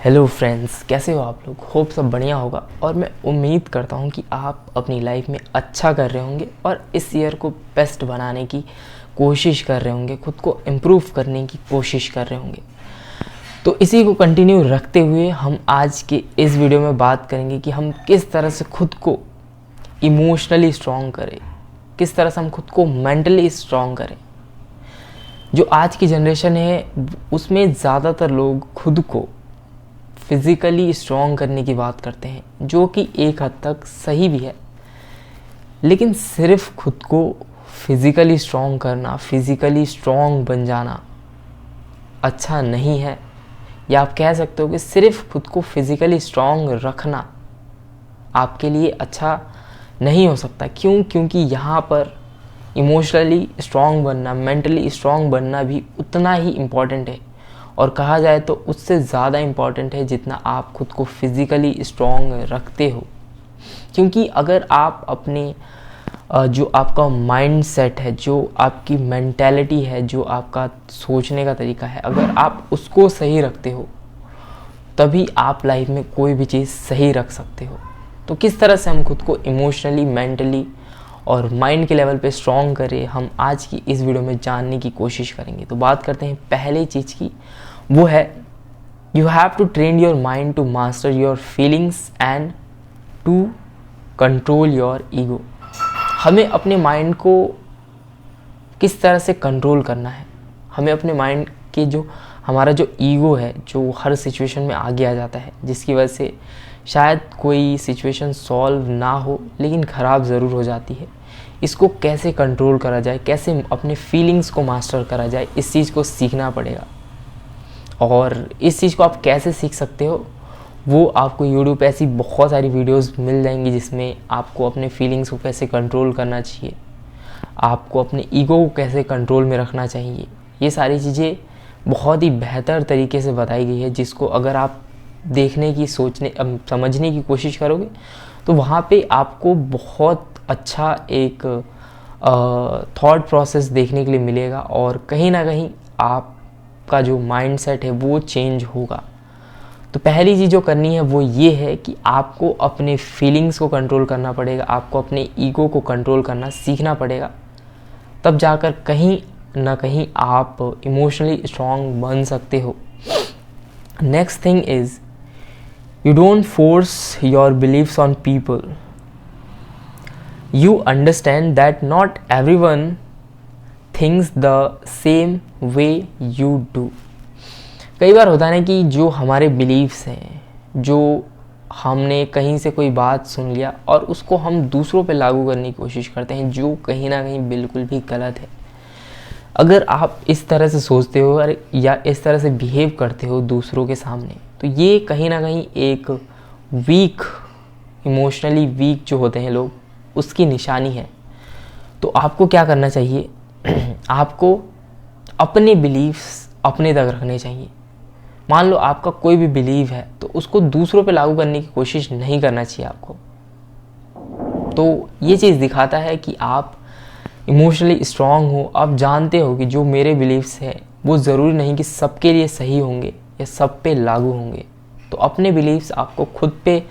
Hello friends, कैसे हो आप लोग। होप सब बढ़िया होगा और मैं उम्मीद करता हूँ कि आप अपनी लाइफ में अच्छा कर रहे होंगे और इस ईयर को बेस्ट बनाने की कोशिश कर रहे होंगे, खुद को इम्प्रूव करने की कोशिश कर रहे होंगे। तो इसी को कंटिन्यू रखते हुए हम आज के इस वीडियो में बात करेंगे कि हम किस तरह से खुद को इमोशनली स्ट्रॉन्ग करें, किस तरह से हम खुद को मेंटली स्ट्रॉन्ग करें। जो आज की जनरेशन है उसमें ज़्यादातर लोग खुद को फिज़िकली स्ट्रॉन्ग करने की बात करते हैं, जो कि एक हद तक सही भी है, लेकिन सिर्फ खुद को फिज़िकली स्ट्रॉन्ग करना, फिज़िकली स्ट्रॉन्ग बन जाना अच्छा नहीं है। या आप कह सकते हो कि सिर्फ खुद को फिज़िकली स्ट्रॉन्ग रखना आपके लिए अच्छा नहीं हो सकता। क्योंकि यहाँ पर इमोशनली स्ट्रॉन्ग बनना, मेंटली स्ट्रॉन्ग बनना भी उतना ही इम्पॉर्टेंट है, और कहा जाए तो उससे ज़्यादा इम्पॉर्टेंट है जितना आप खुद को फिज़िकली स्ट्रॉन्ग रखते हो। क्योंकि अगर आप अपने जो आपका माइंड सेट है, जो आपकी मेंटालिटी है, जो आपका सोचने का तरीका है, अगर आप उसको सही रखते हो तभी आप लाइफ में कोई भी चीज़ सही रख सकते हो। तो किस तरह से हम खुद को इमोशनली, मेंटली और माइंड के लेवल पे स्ट्रॉन्ग करें, हम आज की इस वीडियो में जानने की कोशिश करेंगे। तो बात करते हैं पहले चीज़ की, वो है you have to train your mind to master your feelings and to control your ego. हमें अपने माइंड को किस तरह से कंट्रोल करना है। हमें अपने माइंड के जो हमारा जो ईगो है, जो हर सिचुएशन में आगे आ जाता है, जिसकी वजह से शायद कोई सिचुएशन सॉल्व ना हो लेकिन ख़राब ज़रूर हो जाती है, इसको कैसे कंट्रोल करा जाए, कैसे अपने फीलिंग्स को मास्टर करा जाए, इस चीज़ को सीखना पड़ेगा। और इस चीज़ को आप कैसे सीख सकते हो, वो आपको यूट्यूब पे ऐसी बहुत सारी वीडियोस मिल जाएंगी जिसमें आपको अपने फीलिंग्स को कैसे कंट्रोल करना चाहिए, आपको अपने ईगो को कैसे कंट्रोल में रखना चाहिए। ये सारी चीज़ें बहुत ही बेहतर तरीके से बताई गई है, जिसको अगर आप देखने की, सोचने, समझने की कोशिश करोगे तो वहाँ पे आपको बहुत अच्छा एक थॉट प्रोसेस देखने के लिए मिलेगा, और कहीं ना कहीं आपका जो माइंड सेट है वो चेंज होगा। तो पहली चीज़ जो करनी है वो ये है कि आपको अपने फीलिंग्स को कंट्रोल करना पड़ेगा, आपको अपने ईगो को कंट्रोल करना सीखना पड़ेगा, तब जाकर कहीं ना कहीं आप इमोशनली स्ट्रॉन्ग बन सकते हो। Next thing is you don't force your beliefs on people. You understand that not everyone thinks the same way you do. कई बार होता है ना कि जो हमारे बिलीव्स हैं, जो हमने कहीं से कोई बात सुन लिया और उसको हम दूसरों पे लागू करने की कोशिश करते हैं, जो कहीं ना कहीं बिल्कुल भी गलत है। अगर आप इस तरह से सोचते हो या इस तरह से बिहेव करते हो दूसरों के सामने, तो ये कहीं ना कहीं एक वीक, इमोशनली वीक जो होते हैं लोग, उसकी निशानी है। तो आपको क्या करना चाहिए, आपको अपने बिलीव्स अपने तक रखने चाहिए। मान लो आपका कोई भी बिलीव है तो उसको दूसरों पे लागू करने की कोशिश नहीं करना चाहिए आपको। तो ये चीज़ दिखाता है कि आप इमोशनली स्ट्रॉन्ग हो। आप जानते हो कि जो मेरे बिलीव्स हैं वो ज़रूरी नहीं कि सबके लिए सही होंगे या सब पे लागू होंगे। तो अपने बिलीव्स आपको खुद पे,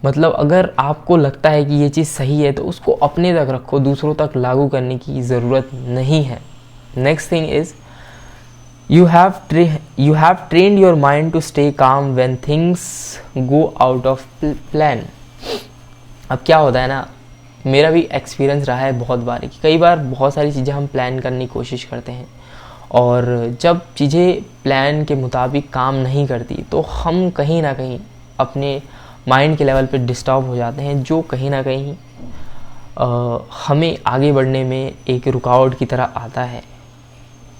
मतलब अगर आपको लगता है कि ये चीज़ सही है तो उसको अपने तक रखो, दूसरों तक लागू करने की ज़रूरत नहीं है। Next thing is you have trained your mind to stay calm when things go out of plan. अब क्या होता है ना, मेरा भी एक्सपीरियंस रहा है बहुत बार कि कई बार बहुत सारी चीज़ें हम प्लान करने की कोशिश करते हैं, और जब चीज़ें प्लान के मुताबिक काम नहीं करती तो हम कहीं ना कहीं अपने माइंड के लेवल पे डिस्टर्ब हो जाते हैं, जो कहीं ना कहीं हमें आगे बढ़ने में एक रुकावट की तरह आता है।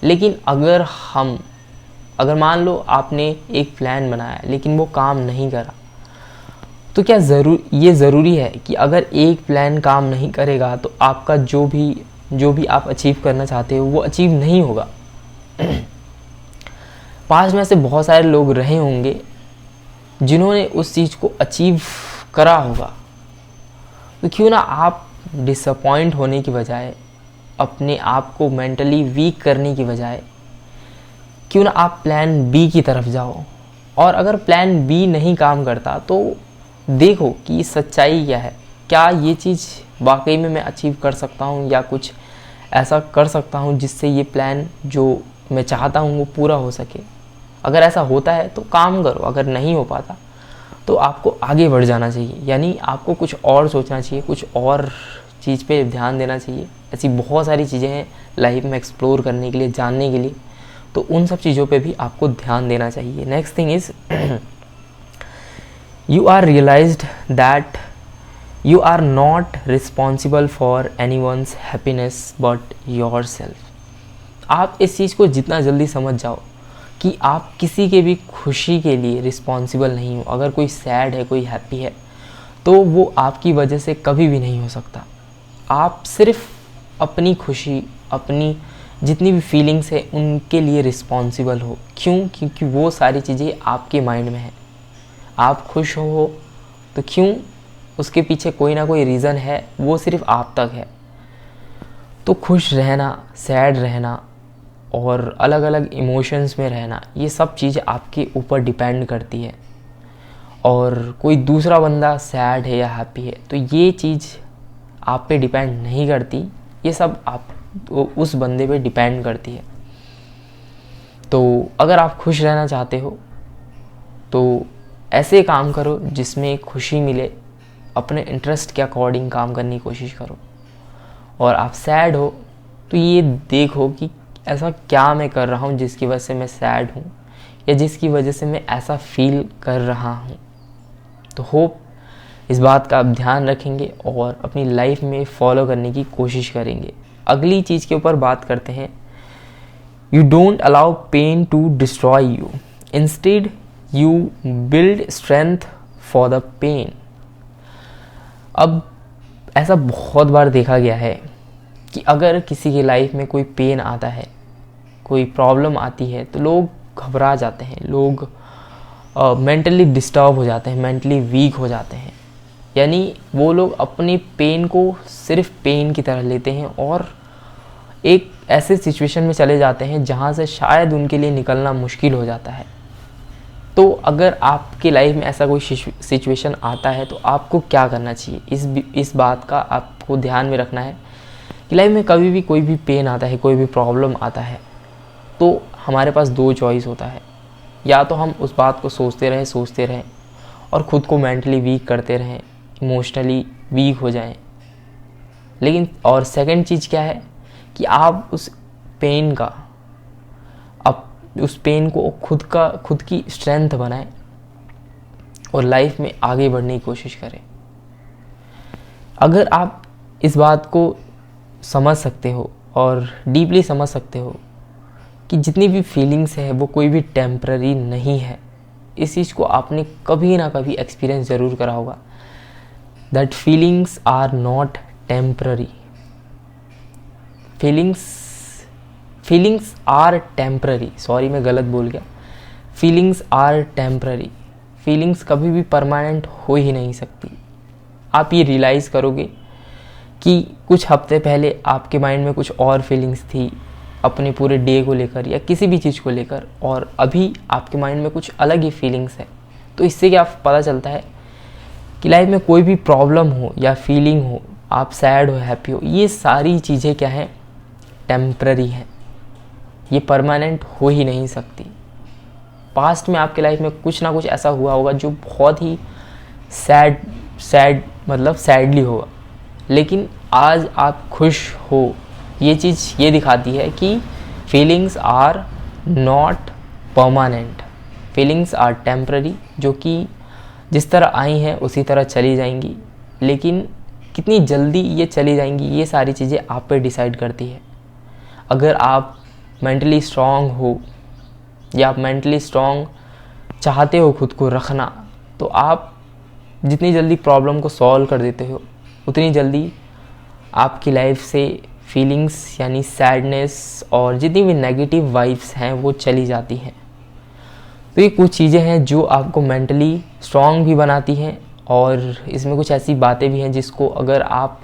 लेकिन अगर मान लो आपने एक प्लान बनाया लेकिन वो काम नहीं करा, तो क्या ये ज़रूरी है कि अगर एक प्लान काम नहीं करेगा तो आपका जो भी आप अचीव करना चाहते हो वो अचीव नहीं होगा। पास्ट में से बहुत सारे लोग रहे होंगे जिन्होंने उस चीज़ को अचीव करा होगा। तो क्यों ना आप डिसअपॉइंट होने की बजाय, अपने आप को मेंटली वीक करने की बजाय, क्यों ना आप प्लान बी की तरफ जाओ। और अगर प्लान बी नहीं काम करता तो देखो कि सच्चाई क्या है, क्या ये चीज़ वाकई में मैं अचीव कर सकता हूँ या कुछ ऐसा कर सकता हूँ जिससे ये प्लान जो मैं चाहता हूँ वो पूरा हो सके। अगर ऐसा होता है तो काम करो, अगर नहीं हो पाता तो आपको आगे बढ़ जाना चाहिए, यानी आपको कुछ और सोचना चाहिए, कुछ और चीज़ पे ध्यान देना चाहिए। ऐसी बहुत सारी चीज़ें हैं लाइफ में एक्सप्लोर करने के लिए, जानने के लिए, तो उन सब चीज़ों पे भी आपको ध्यान देना चाहिए। Next thing is you are realized that you are not responsible for anyone's happiness but yourself। आप इस चीज़ को जितना जल्दी समझ जाओ कि आप किसी के भी खुशी के लिए रिस्पॉन्सिबल नहीं हो। अगर कोई सैड है, कोई हैप्पी है, तो वो आपकी वजह से कभी भी नहीं हो सकता। आप सिर्फ अपनी खुशी, अपनी जितनी भी फीलिंग्स है उनके लिए रिस्पॉन्सिबल हो। क्यों? क्योंकि वो सारी चीज़ें आपके माइंड में है। आप खुश हो तो क्यों? उसके पीछे कोई ना कोई रीज़न है, वो सिर्फ आप तक है। तो खुश रहना, सैड रहना और अलग अलग इमोशंस में रहना, ये सब चीज़ें आपके ऊपर डिपेंड करती है। और कोई दूसरा बंदा सैड है या हैप्पी है तो ये चीज़ आप पे डिपेंड नहीं करती, ये सब आप उस बंदे पे डिपेंड करती है। तो अगर आप खुश रहना चाहते हो तो ऐसे काम करो जिसमें खुशी मिले, अपने इंटरेस्ट के अकॉर्डिंग काम करने की कोशिश करो। और आप सैड हो तो ये देखो कि ऐसा क्या मैं कर रहा हूँ जिसकी वजह से मैं सैड हूँ या जिसकी वजह से मैं ऐसा फील कर रहा हूँ। तो होप इस बात का आप ध्यान रखेंगे और अपनी लाइफ में फॉलो करने की कोशिश करेंगे। अगली चीज़ के ऊपर बात करते हैं। You don't allow pain to destroy you, instead you build strength for the pain. अब ऐसा बहुत बार देखा गया है कि अगर किसी की लाइफ में कोई पेन आता है, कोई प्रॉब्लम आती है, तो लोग घबरा जाते हैं, लोग मेंटली डिस्टर्ब हो जाते हैं, मेंटली वीक हो जाते हैं। यानी वो लोग अपने पेन को सिर्फ पेन की तरह लेते हैं और एक ऐसे सिचुएशन में चले जाते हैं जहाँ से शायद उनके लिए निकलना मुश्किल हो जाता है। तो अगर आपकी लाइफ में ऐसा कोई सिचुएशन आता है तो आपको क्या करना चाहिए, इस बात का आपको ध्यान में रखना है कि लाइफ में कभी भी कोई भी पेन आता है, कोई भी प्रॉब्लम आता है, तो हमारे पास दो चॉइस होता है। या तो हम उस बात को सोचते रहें और ख़ुद को मेंटली वीक करते रहें, इमोशनली वीक हो जाएं। लेकिन और सेकंड चीज़ क्या है कि आप उस पेन को खुद की स्ट्रेंथ बनाएं और लाइफ में आगे बढ़ने की कोशिश करें। अगर आप इस बात को समझ सकते हो और डीपली समझ सकते हो कि जितनी भी फीलिंग्स है वो कोई भी टेम्पररी नहीं है, इस चीज़ को आपने कभी ना कभी एक्सपीरियंस ज़रूर करा होगा। That feelings are not temporary, feelings are temporary, sorry मैं गलत बोल गया, फीलिंग्स आर टेम्पररी। फीलिंग्स कभी भी परमानेंट हो ही नहीं सकती। आप ये रियलाइज़ करोगे कि कुछ हफ्ते पहले आपके माइंड में कुछ और फीलिंग्स थी अपने पूरे डे को लेकर या किसी भी चीज़ को लेकर, और अभी आपके माइंड में कुछ अलग ही फीलिंग्स है। तो इससे क्या पता चलता है कि लाइफ में कोई भी प्रॉब्लम हो या फीलिंग हो, आप सैड हो, हैप्पी हो, ये सारी चीज़ें क्या हैं, टेम्पररी हैं, ये परमानेंट हो ही नहीं सकती। पास्ट में आपके लाइफ में कुछ ना कुछ ऐसा हुआ होगा जो बहुत ही सैडली होगा, लेकिन आज आप खुश हो, ये चीज़ ये दिखाती है कि feelings are not permanent, feelings are temporary, जो कि जिस तरह आई हैं उसी तरह चली जाएंगी। लेकिन कितनी जल्दी ये चली जाएंगी, ये सारी चीज़ें आप पे डिसाइड करती है। अगर आप मेंटली स्ट्रॉन्ग हो या आप मेंटली स्ट्रॉन्ग चाहते हो खुद को रखना, तो आप जितनी जल्दी प्रॉब्लम को सॉल्व कर देते हो उतनी जल्दी आपकी लाइफ से फीलिंग्स यानी सैडनेस और जितनी भी नेगेटिव वाइब्स हैं वो चली जाती हैं। तो ये कुछ चीज़ें हैं जो आपको मेंटली स्ट्रॉन्ग भी बनाती हैं, और इसमें कुछ ऐसी बातें भी हैं जिसको अगर आप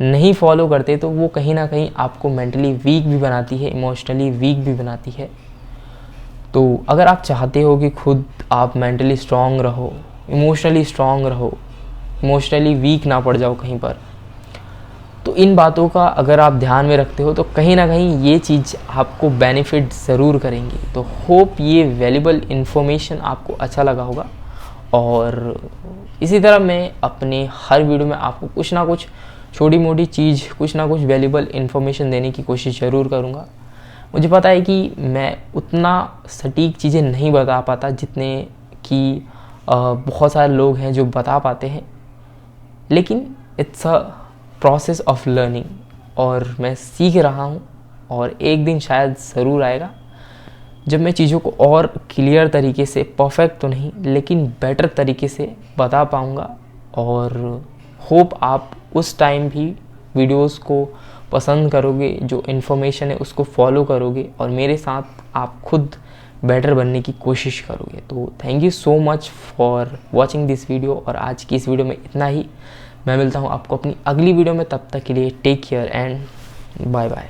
नहीं फॉलो करते तो वो कहीं ना कहीं आपको मेंटली वीक भी बनाती है, इमोशनली वीक भी बनाती है। तो अगर आप चाहते हो कि खुद आप मेंटली स्ट्रांग रहो, इमोशनली स्ट्रांग रहो, इमोशनली वीक ना पड़ जाओ कहीं पर, तो इन बातों का अगर आप ध्यान में रखते हो तो कहीं ना कहीं ये चीज़ आपको बेनिफिट ज़रूर करेंगी। तो होप ये वैल्यूबल इन्फॉर्मेशन आपको अच्छा लगा होगा, और इसी तरह मैं अपने हर वीडियो में आपको कुछ ना कुछ छोटी मोटी चीज़, कुछ ना कुछ वैल्यूबल इन्फॉर्मेशन देने की कोशिश ज़रूर करूँगा। मुझे पता है कि मैं उतना सटीक चीज़ें नहीं बता पाता जितने कि बहुत सारे लोग हैं जो बता पाते हैं, लेकिन it's a process of learning, और मैं सीख रहा हूँ। और एक दिन शायद ज़रूर आएगा जब मैं चीज़ों को और क्लियर तरीके से, परफेक्ट तो नहीं लेकिन बेटर तरीके से बता पाऊँगा। और होप आप उस टाइम भी वीडियोस को पसंद करोगे, जो इन्फॉर्मेशन है उसको फॉलो करोगे, और मेरे साथ आप खुद बेटर बनने की कोशिश करोगे। तो thank you so much for watching this video, और आज की इस वीडियो में इतना ही। मैं मिलता हूँ आपको अपनी अगली वीडियो में, तब तक के लिए take care and bye bye.